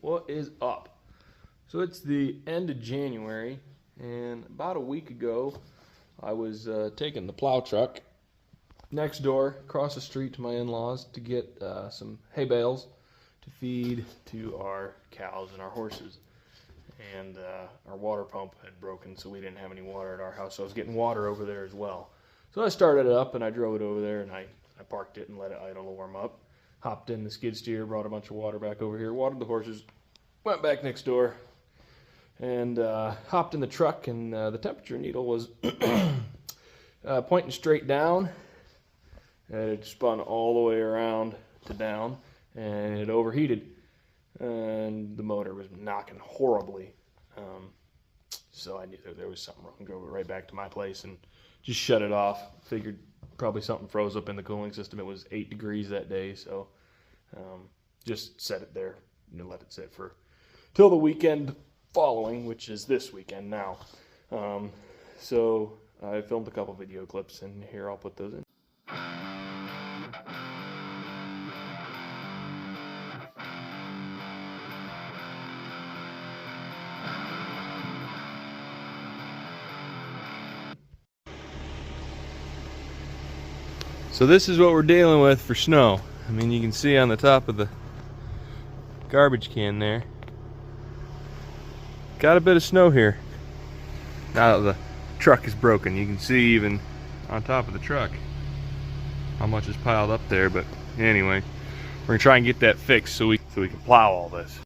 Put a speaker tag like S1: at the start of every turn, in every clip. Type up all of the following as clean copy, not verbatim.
S1: What is up? So it's the end of January, and about a week ago I was taking the plow truck next door across the street to my in-laws to get some hay bales to feed to our cows and our horses. And our water pump had broken, so we didn't have any water at our house, so I was getting water over there as well. So I started it up and I drove it over there, and I parked it and let it idle to warm up. Hopped in the skid steer, brought a bunch of water back over here, watered the horses, went back next door, and hopped in the truck, and the temperature needle was pointing straight down, and it spun all the way around to down, and it overheated, and the motor was knocking horribly. So I knew there was something wrong. Drove it right back to my place and just shut it off. Figured probably something froze up in the cooling system. It was 8 degrees that day, so just set it there and let it sit for till the weekend following, which is this weekend now. So I filmed a couple video clips, and here I'll put those in. So this is what we're dealing with for snow. I mean, you can see on the top of the garbage can there. Got a bit of snow here. Now that the truck is broken, you can see even on top of the truck how much is piled up there. But anyway, we're gonna try and get that fixed so we can plow all this.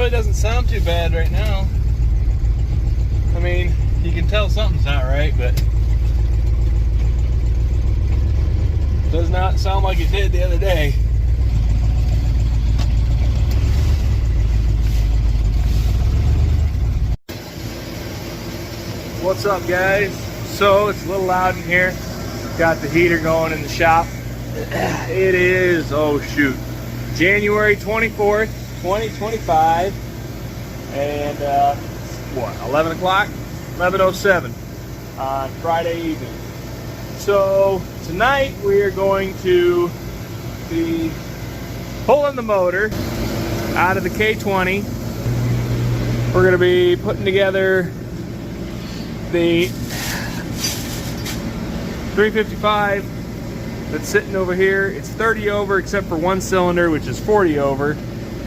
S1: Doesn't sound too bad right now. I mean, you can tell something's not right, but it does not sound like it did the other day. What's up, guys? So it's a little loud in here. Got the heater going in the shop. It is, oh shoot, January 24th, 2025, and what, 11 o'clock? 11:07 on Friday evening. So tonight we are going to be pulling the motor out of the K20. We're going to be putting together the 355 that's sitting over here. It's 30 over except for one cylinder, which is 40 over,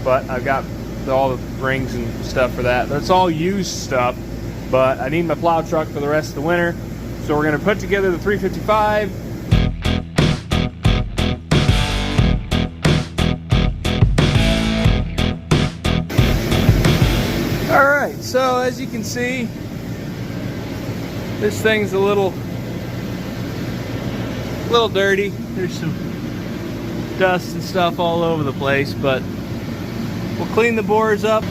S1: but I've got all the rings and stuff for that. That's all used stuff, but I need my plow truck for the rest of the winter, so we're going to put together the 355. Alright, so as you can see, this thing's a little dirty. There's some dust and stuff all over the place, but we'll clean the bores up.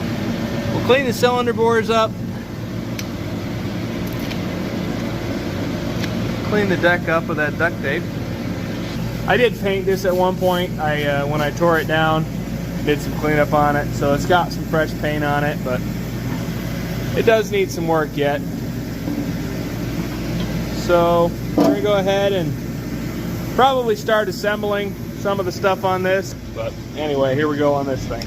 S1: We'll clean the cylinder bores up. Clean the deck up with that duct tape. I did paint this at one point. When I tore it down, did some cleanup on it, so it's got some fresh paint on it, but it does need some work yet. So we're gonna go ahead and probably start assembling some of the stuff on this. But anyway, here we go on this thing.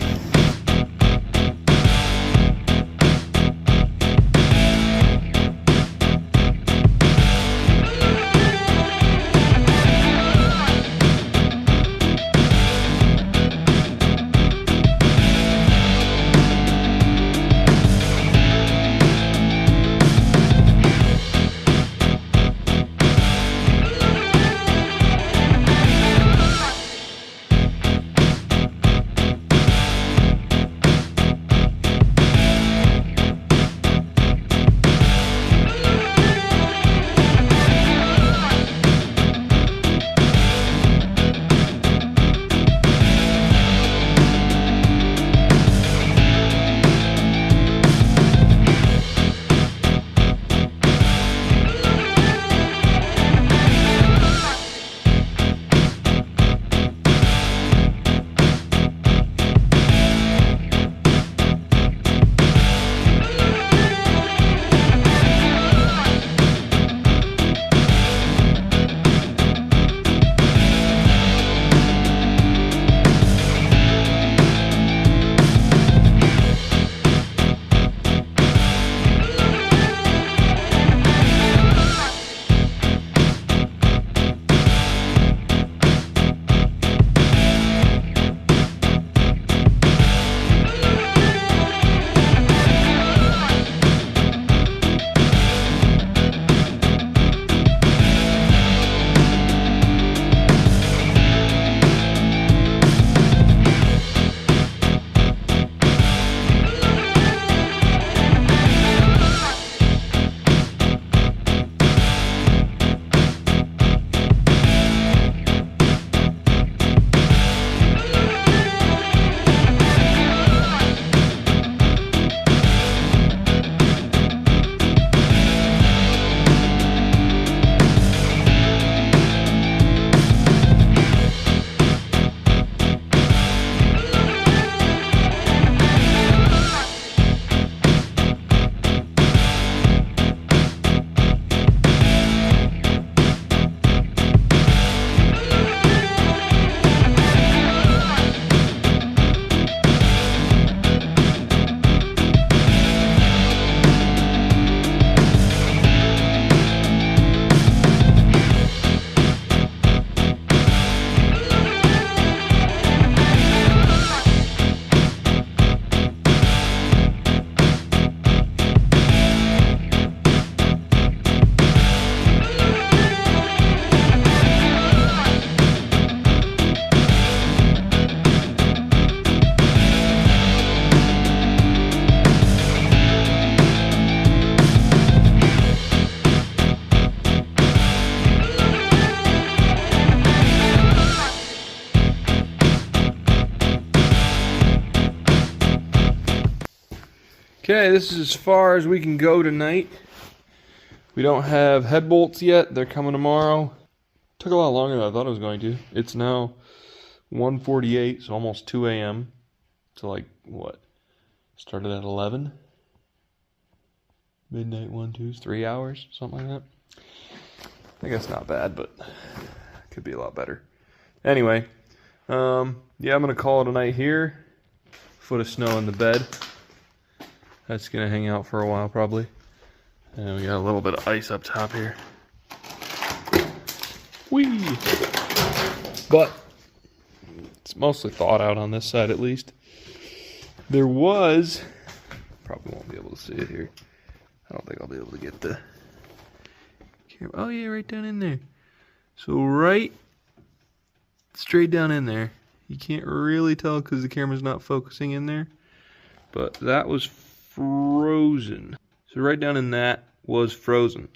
S1: Okay, this is as far as we can go tonight. We don't have head bolts yet. They're coming tomorrow. Took a lot longer than I thought it was going to. It's now 1:48, so almost 2 a.m. So like, what? Started at 11? Midnight, 1, 2, 3 hours, something like that. I think that's not bad, but could be a lot better. Anyway, yeah, I'm going to call it a night here. Foot of snow in the bed. That's going to hang out for a while, probably. And we got a little bit of ice up top here. Whee! But it's mostly thawed out on this side, at least. There was... Probably won't be able to see it here. I don't think I'll be able to get the camera. Oh, yeah, right down in there. So right straight down in there. You can't really tell because the camera's not focusing in there. But that was frozen. So right down in that was frozen.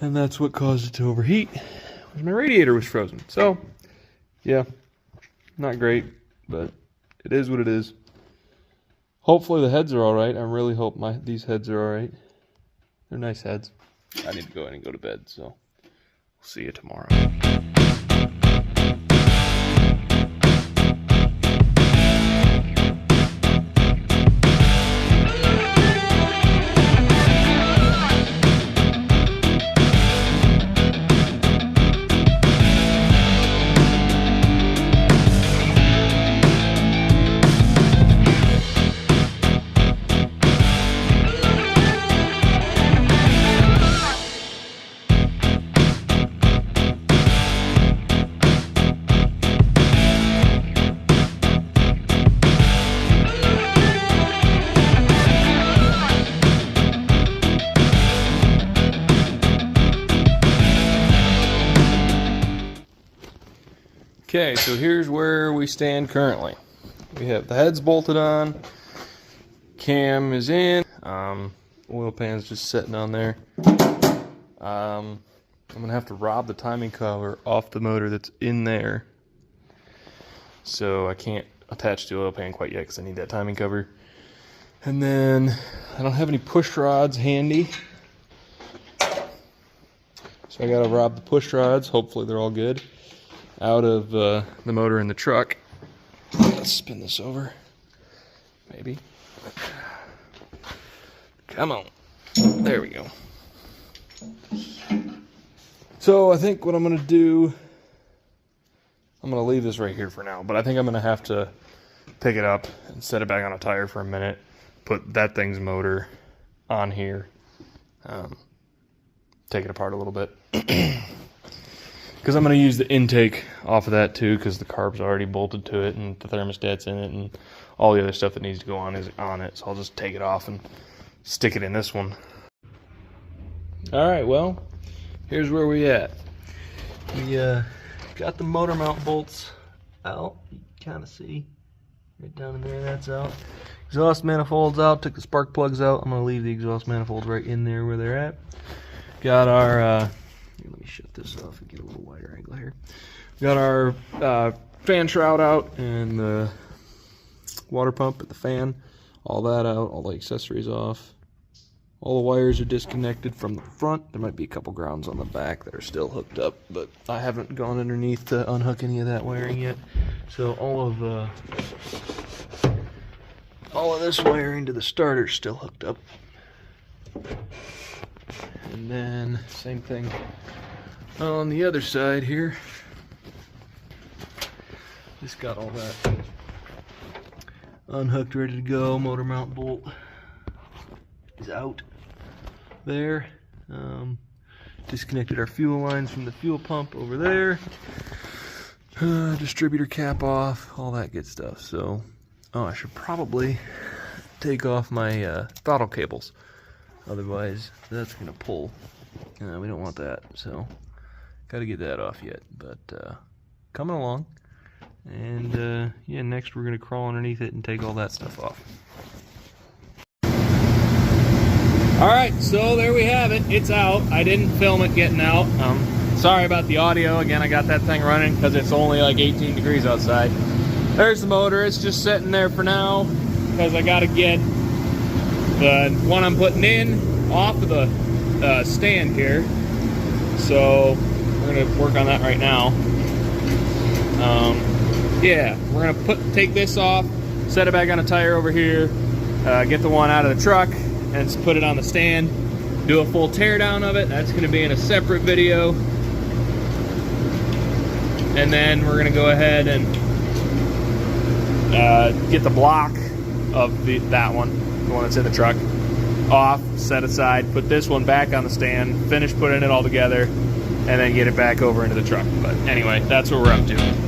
S1: And that's what caused it to overheat. My radiator was frozen. So, yeah, not great, but it is what it is. Hopefully the heads are alright. I really hope these heads are alright. They're nice heads. I need to go in and go to bed, so we'll see you tomorrow. Okay, so here's where we stand currently. We have the heads bolted on, cam is in, oil pan's just sitting on there. I'm gonna have to rob the timing cover off the motor that's in there. So I can't attach the oil pan quite yet because I need that timing cover. And then I don't have any push rods handy. So I gotta rob the push rods, hopefully they're all good, out of the motor in the truck. Let's spin this over. Maybe. Come on. There we go. So I think what I'm going to do, I'm going to leave this right here for now, but I think I'm going to have to pick it up and set it back on a tire for a minute, put that thing's motor on here, take it apart a little bit. Because I'm going to use the intake off of that too, because the carb's already bolted to it and the thermostat's in it and all the other stuff that needs to go on is on it. So I'll just take it off and stick it in this one. Alright, well, here's where we at. We got the motor mount bolts out. You can kind of see right down in there, that's out. Exhaust manifolds out, took the spark plugs out. I'm going to leave the exhaust manifolds right in there where they're at. Got our... let me shut this off and get a little wider angle here. Got our fan shroud out and the water pump at the fan. All that out, all the accessories off. All the wires are disconnected from the front. There might be a couple grounds on the back that are still hooked up, but I haven't gone underneath to unhook any of that wiring yet. So all of this wiring to the starter is still hooked up. And then same thing on the other side here. Just got all that unhooked, ready to go. Motor mount bolt is out there. Disconnected our fuel lines from the fuel pump over there. Distributor cap off, all that good stuff. So, I should probably take off my throttle cables. Otherwise, that's going to pull. We don't want that, so got to get that off yet. But coming along. And yeah, next we're going to crawl underneath it and take all that stuff off. Alright, so there we have it. It's out. I didn't film it getting out. Sorry about the audio. Again, I got that thing running because it's only like 18 degrees outside. There's the motor. It's just sitting there for now because I got to get
S2: The one I'm putting in off of the stand here. So we're gonna work on that right now. Yeah, we're gonna take this off, set it back on a tire over here, get the one out of the truck, and put it on the stand. Do a full teardown of it. That's gonna be in a separate video. And then we're gonna go ahead and get the block of that one, the one that's in the truck, off, set aside, put this one back on the stand, finish putting it all together, and then get it back over into the truck. But anyway, that's what we're up to.